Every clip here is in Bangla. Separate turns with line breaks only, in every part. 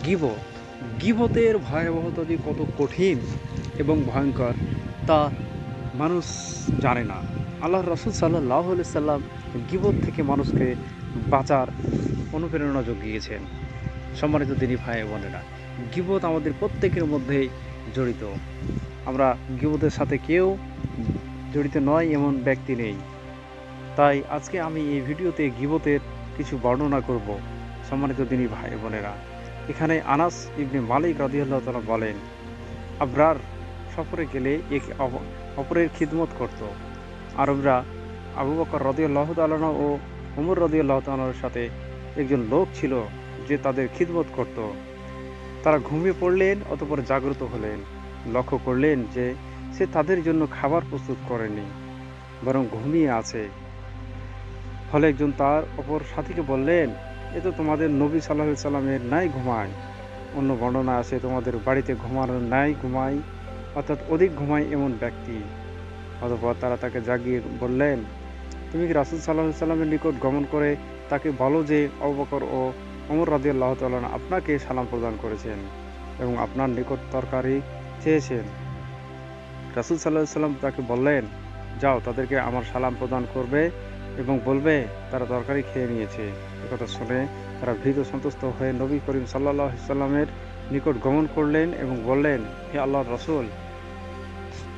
গীবত গীবতের ভয়াবহতা যে কত কঠিন এবং ভয়ঙ্কর তা মানুষ জানে না। আল্লাহ রাসূল সাল্লাল্লাহু আলাইহি সাল্লাম গীবত থেকে মানুষকে বাঁচার অনুপ্রেরণা জুগিয়েছেন। সম্মানিত দিনী ভাই বোনেরা, গীবত আমাদের প্রত্যেকের মধ্যেই জড়িত। আমরা গীবতের সাথে কেউ জড়িত নয় এমন ব্যক্তি নেই। তাই আজকে আমি এই ভিডিওতে গীবতের কিছু বর্ণনা করব। সম্মানিত দিনী ভাই বোনেরা, এখানে আনাস ইবনে মালিক রাদিয়াল্লাহু তাআলা বলেন, আবরার সফরে গেলে একে অপরের খিদমত করত। আরবরা আবু বকর রাদিয়াল্লাহু তাআলা ও ওমর রাদিয়াল্লাহু তাআলার সাথে একজন লোক ছিল যে তাদের খিদমত করত। তারা ঘুমিয়ে পড়লেন, অতঃপর জাগ্রত হলেন, লক্ষ্য করলেন যে সে তাদের জন্য খাবার প্রস্তুত করেনি, বরং ঘুমিয়ে আছে। ফলে একজন তার অপর সাথীকে বললেন, এ তো তোমাদের নবী সাল্লাল্লাহু আলাইহি সাল্লামের ন্যায় ঘুমায়। অন্য বর্ণনা আছে তোমাদের বাড়িতে ঘুমানোর ন্যায় ঘুমায়, অর্থাৎ অধিক ঘুমায় এমন ব্যক্তি। অতঃপর তারা তাকে জাগিয়ে বললেন, তুমি কি রাসূল সাল্লাল্লাহু আলাইহি সাল্লামের নিকট গমন করে তাকে বলো যে আবু বকর ও ওমর রাদিয়াল্লাহু তাআলা আপনাকে সালাম প্রদান করেছেন এবং আপনার নিকট তরকারি চেয়েছেন। রাসূল সাল্লাল্লাহু আলাইহি সাল্লাম তাকে বললেন, যাও তাদেরকে আমার সালাম প্রদান করবে এবং বলবে তারা তরকারি খেয়ে নিয়েছে। একথা শুনে তারা ভীত সন্তুষ্ট হয়ে নবী করিম সাল্লাল্লাহু আলাইহি সাল্লামের নিকট গমন করলেন এবং বললেন, হে আল্লাহর রাসূল,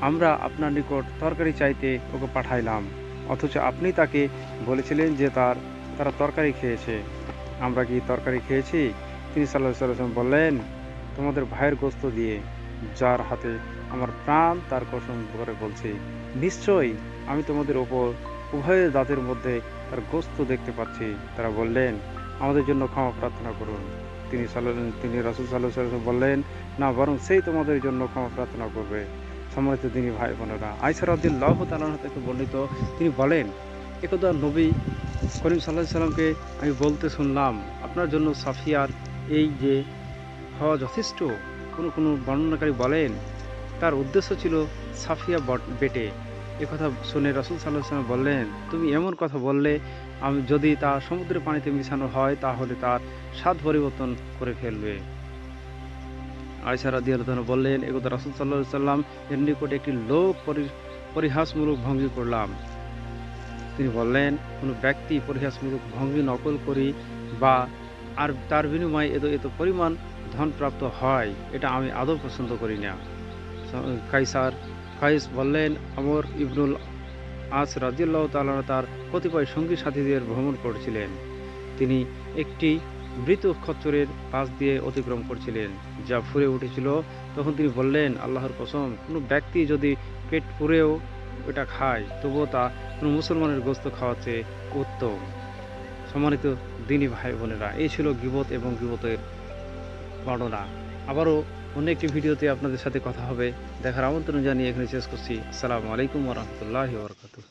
আমরা আপনার নিকট তরকারি চাইতে ওকে পাঠাইলাম, অথচ আপনি তাকে বলেছিলেন যে তারা তরকারি খেয়েছে। আমরা কি তরকারি খেয়েছি? তিনি সাল্লাল্লাহু আলাইহি ওয়াসাল্লাম বললেন, তোমাদের ভাইয়ের গোশত দিয়ে, যার হাতে আমার প্রাণ তার কসম করে বলছি, নিশ্চয়ই আমি তোমাদের ওপর উভয়ের দাঁতের মধ্যে তার গোশত দেখতে পাচ্ছি। তারা বললেন, আমাদের জন্য ক্ষমা প্রার্থনা করুন। তিনি রাসূল সাল্লাল্লাহু আলাইহি ওয়াসাল্লাম বললেন, না, বরং সেই তোমাদের জন্য ক্ষমা প্রার্থনা করবে। সম্মানিত দিনী ভাই বোনেরা, আয়েশা রাদিয়াল্লাহু তাআলা থেকে বর্ণিত, তিনি বলেন, একদা নবী করিম সাল্লাল্লাহু আলাইহি সাল্লামকে আমি বলতে শুনলাম, আপনার জন্য সাফিয়ার এই যে হওয়া যথেষ্ট। কোনো বর্ণনাকারী বলেন তার উদ্দেশ্য ছিল সাফিয়া বেটে। কথা শুনে রাসূল সাল্লাল্লাহু আলাইহি সাল্লাম বললেন, তুমি এমন কথা বললে, আমি যদি তা সমুদ্রের পানিতে মিশানো হয় তাহলে তার স্বাদ পরিবর্তন করে ফেলবে। আয়েশা রাদিয়াল্লাহু আনহা বললেন, একদা রাসূল সাল্লাল্লাহু আলাইহি সাল্লাম এর নিকট একটি লোক পরিহাসমূলক ভঙ্গি করলাম। তিনি বললেন, কোনো ব্যক্তি পরিহাসমূলক ভঙ্গি নকল করি বা আর তার বিনিময়ে এত পরিমাণ ধন প্রাপ্ত হয়, এটা আমি আদৌ পছন্দ করি না। কাইস বললেন, আমর ইবনুল আস রাদিয়াল্লাহু তাআলা তার কতিপয় সঙ্গী সাথীদের ভ্রমণ করছিলেন। তিনি একটি মৃত খচ্চরের পাশ দিয়ে অতিক্রম করছিলেন, যা ফুঁড়ে উঠেছিল। তখন তিনি বললেন, আল্লাহর কসম, কোনো ব্যক্তি যদি পেট পুড়েও এটা খায়, তবুও তা কোনো মুসলমানের গোশত খাওয়ার চেয়ে উত্তম। সম্মানিত দিনী ভাই বোনেরা, এই ছিল গীবত এবং গীবতের বর্ণনা। আবারও অন্য একটি ভিডিওতে আপনাদের সাথে কথা হবে। দেখার আমন্ত্রণ জানিয়ে এখানে শেষ করছি। আসসালামু আলাইকুম ওয়া রাহমাতুল্লাহি ওয়া বারাকাতুহু।